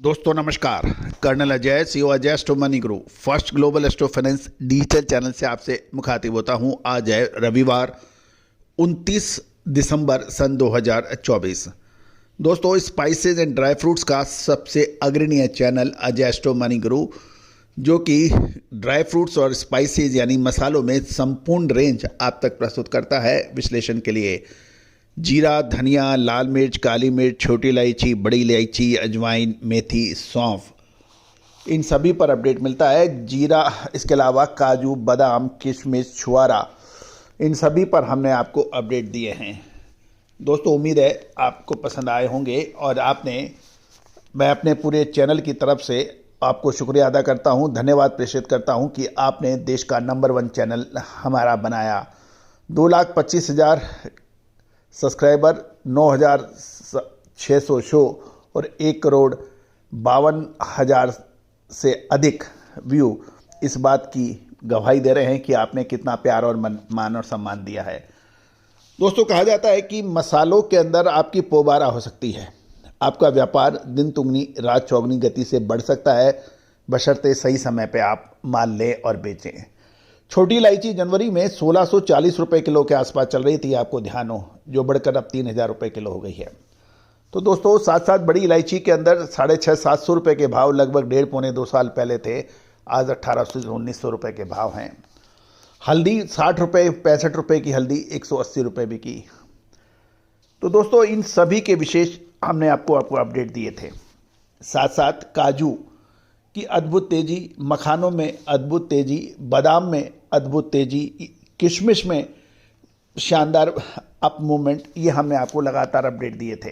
दोस्तों नमस्कार। Colonel Ajay CO Ajay astro money guru first global astro finance digital channel से आपसे मुखातिब होता हूं। आज है रविवार 29 दिसंबर सन 2024। दोस्तों स्पाइसेस एंड ड्राई फ्रूट्स का सबसे अग्रणीय चैनल अजय एस्ट्रो मनी गुरु, जो कि ड्राई फ्रूट्स और स्पाइसेस यानी मसालों में संपूर्ण रेंज आप तक प्रस्तुत करता है विश्लेषण के लिए। जीरा, धनिया, लाल मिर्च, काली मिर्च, छोटी इलायची, बड़ी इलायची, अजवाइन, मेथी, सौंफ, इन सभी पर अपडेट मिलता है। जीरा, इसके अलावा काजू, बादाम, किशमिश, छुआरा, इन सभी पर हमने आपको अपडेट दिए हैं। दोस्तों उम्मीद है आपको पसंद आए होंगे और मैं अपने पूरे चैनल की तरफ से आपको शुक्रिया अदा करता हूं, धन्यवाद प्रेषित करता हूं कि आपने देश का नंबर 1 चैनल हमारा बनाया। 2,25,000 सब्सक्राइबर, 9,600 शो और 1,52,000 से अधिक व्यू इस बात की गवाही दे रहे हैं कि आपने कितना प्यार और मान और सम्मान दिया है। दोस्तों कहा जाता है कि मसालों के अंदर आपकी पोबारा हो सकती है। आपका व्यापार दिन दुगनी रात चौगनी गति से बढ़ सकता है, बशर्ते सही समय पे आप माल लें और बेचें। छोटी इलायची जनवरी में 1,640 रुपये किलो के आसपास चल रही थी, आपको ध्यान हो, जो बढ़कर अब 3,000 रुपये किलो हो गई है। तो दोस्तों साथ साथ बड़ी इलायची के अंदर 650-700 रुपये के भाव लगभग 1.5-2 साल पहले थे, आज 1,800 से 1,900 रुपये के भाव हैं। हल्दी 60 रुपये, 65 रुपये की हल्दी 180 रुपये बिकी। तो दोस्तों इन सभी के विशेष हमने आपको अपडेट दिए थे। साथ साथ काजू की अद्भुत तेजी, मखानों में अद्भुत तेजी, बादाम में अद्भुत तेजी, किशमिश में शानदार अप मूवमेंट, ये हमने आपको लगातार अपडेट दिए थे।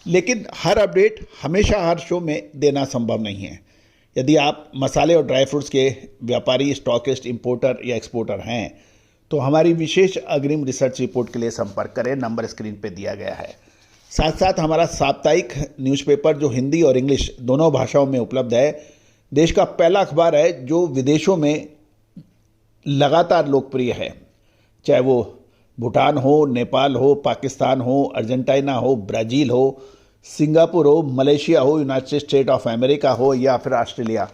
लेकिन हर अपडेट हमेशा हर शो में देना संभव नहीं है। यदि आप मसाले और ड्राई फ्रूट्स के व्यापारी, स्टॉकिस्ट, इंपोर्टर या एक्सपोर्टर हैं तो हमारी विशेष अग्रिम रिसर्च रिपोर्ट के लिए संपर्क करें, नंबर स्क्रीन पे दिया गया है। साथ साथ हमारा साप्ताहिक न्यूज़पेपर जो हिंदी और इंग्लिश दोनों भाषाओं में उपलब्ध है, देश का पहला अखबार है जो विदेशों में लगातार लोकप्रिय है, चाहे वो भूटान हो, नेपाल हो, पाकिस्तान हो, अर्जेंटीना हो, ब्राज़ील हो, सिंगापुर हो, मलेशिया हो, यूनाइटेड स्टेट ऑफ अमेरिका हो या फिर ऑस्ट्रेलिया,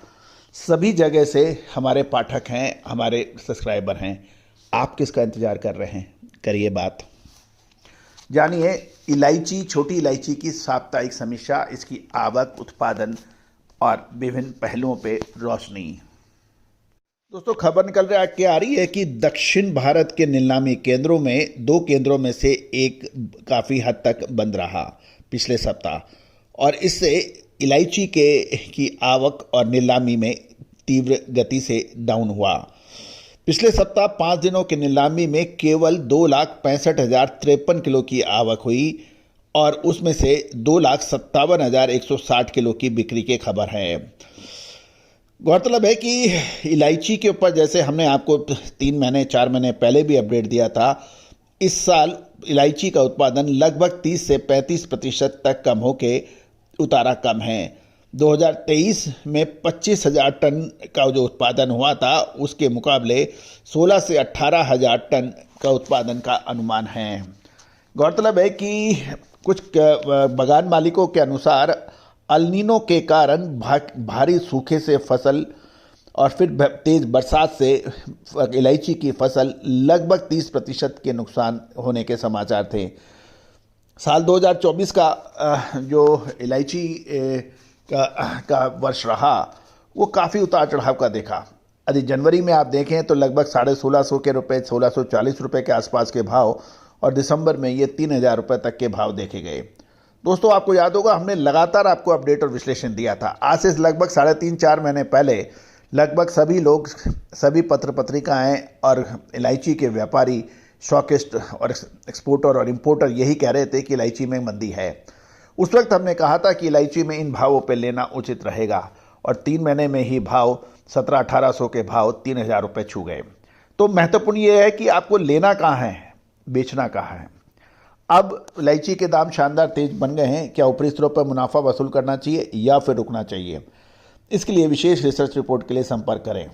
सभी जगह से हमारे पाठक हैं, हमारे सब्सक्राइबर हैं। आप किसका इंतज़ार कर रहे हैं? करिए बात। जानिए इलायची, छोटी इलायची की साप्ताहिक समीक्षा, इसकी आवक, उत्पादन और विभिन्न पहलुओं पे रोशनी। दोस्तों खबर निकल के आ रही है कि दक्षिण भारत के नीलामी केंद्रों में 2 केंद्रों में से एक काफ़ी हद तक बंद रहा पिछले सप्ताह, और इससे इलायची की आवक और नीलामी में तीव्र गति से डाउन हुआ। पिछले सप्ताह 5 दिनों की नीलामी में केवल 2,65,053 किलो की आवक हुई और उसमें से 2,57,160 किलो की बिक्री की खबर है। गौरतलब है कि इलायची के ऊपर जैसे हमने आपको 3 महीने 4 महीने पहले भी अपडेट दिया था, इस साल इलायची का उत्पादन लगभग 30 से 35% तक कम होके उतारा कम है। 2023 में 25,000 टन का जो उत्पादन हुआ था उसके मुकाबले 16 से 18,000 टन का उत्पादन का अनुमान है। गौरतलब है कि कुछ बागान मालिकों के अनुसार अल्नीनो के कारण भारी सूखे से फसल और फिर तेज बरसात से इलायची की फसल लगभग 30% के नुकसान होने के समाचार थे। साल 2024 का जो इलायची का वर्ष रहा वो काफ़ी उतार चढ़ाव का देखा। यदि जनवरी में आप देखें तो लगभग 1,650 के रुपये, 1,640 रुपये के आसपास के भाव, और दिसंबर में ये 3,000 रुपये तक के भाव देखे गए। दोस्तों आपको याद होगा हमने लगातार आपको अपडेट और विश्लेषण दिया था। आज से लगभग 3.5-4 महीने पहले लगभग सभी लोग, सभी पत्र पत्रिकाएं और इलायची के व्यापारी, स्टॉकिस्ट और एक्सपोर्टर और इंपोर्टर यही कह रहे थे कि इलायची में मंदी है। उस वक्त हमने कहा था कि इलायची में इन भावों पर लेना उचित रहेगा, और 3 महीने में ही भाव 1700-1800 के भाव 3,000 रुपये छू गए। तो महत्वपूर्ण ये है कि आपको लेना कहाँ है, बेचना कहाँ है। अब इलायची के दाम शानदार तेज बन गए हैं। क्या ऊपरी स्तरों पर मुनाफा वसूल करना चाहिए या फिर रुकना चाहिए? इसके लिए विशेष रिसर्च रिपोर्ट के लिए संपर्क करें।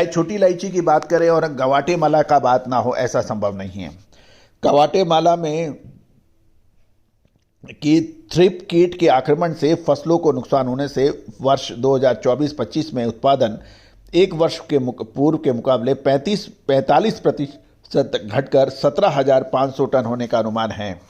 छोटी इलायची की बात करें और गवाटेमाला का बात ना हो, ऐसा संभव नहीं है। गवाटेमाला में कि थ्रिप कीट के आक्रमण से फसलों को नुकसान होने से वर्ष 2024-25 में उत्पादन एक वर्ष के पूर्व के मुकाबले 45% घटकर 17,500 टन होने का अनुमान है।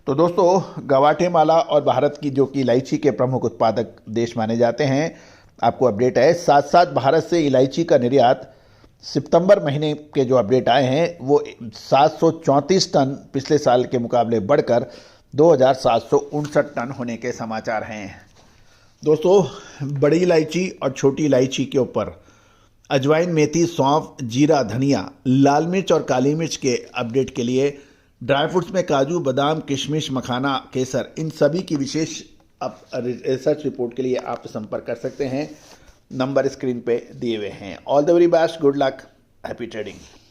तो दोस्तों, ग्वाटेमाला और भारत की जो कि इलायची के प्रमुख उत्पादक देश माने जाते हैं, आपको अपडेट है। साथ साथ भारत से इलायची का निर्यात सितंबर महीने के जो अपडेट आए हैं वो 734 टन पिछले साल के मुकाबले बढ़कर 2,759 टन होने के समाचार हैं। दोस्तों, बड़ी इलायची और छोटी इलायची के ऊपर अजवाइन, मेथी, सौंफ, जीरा, धनिया, लाल मिर्च और काली मिर्च के अपडेट के लिए ड्राई फ्रूट्स में काजू, बादाम, किशमिश, मखाना, केसर, इन सभी की विशेष रिसर्च रिपोर्ट के लिए आप संपर्क कर सकते हैं। नंबर स्क्रीन पे दिए हुए हैं। All the very best, good luck, happy trading.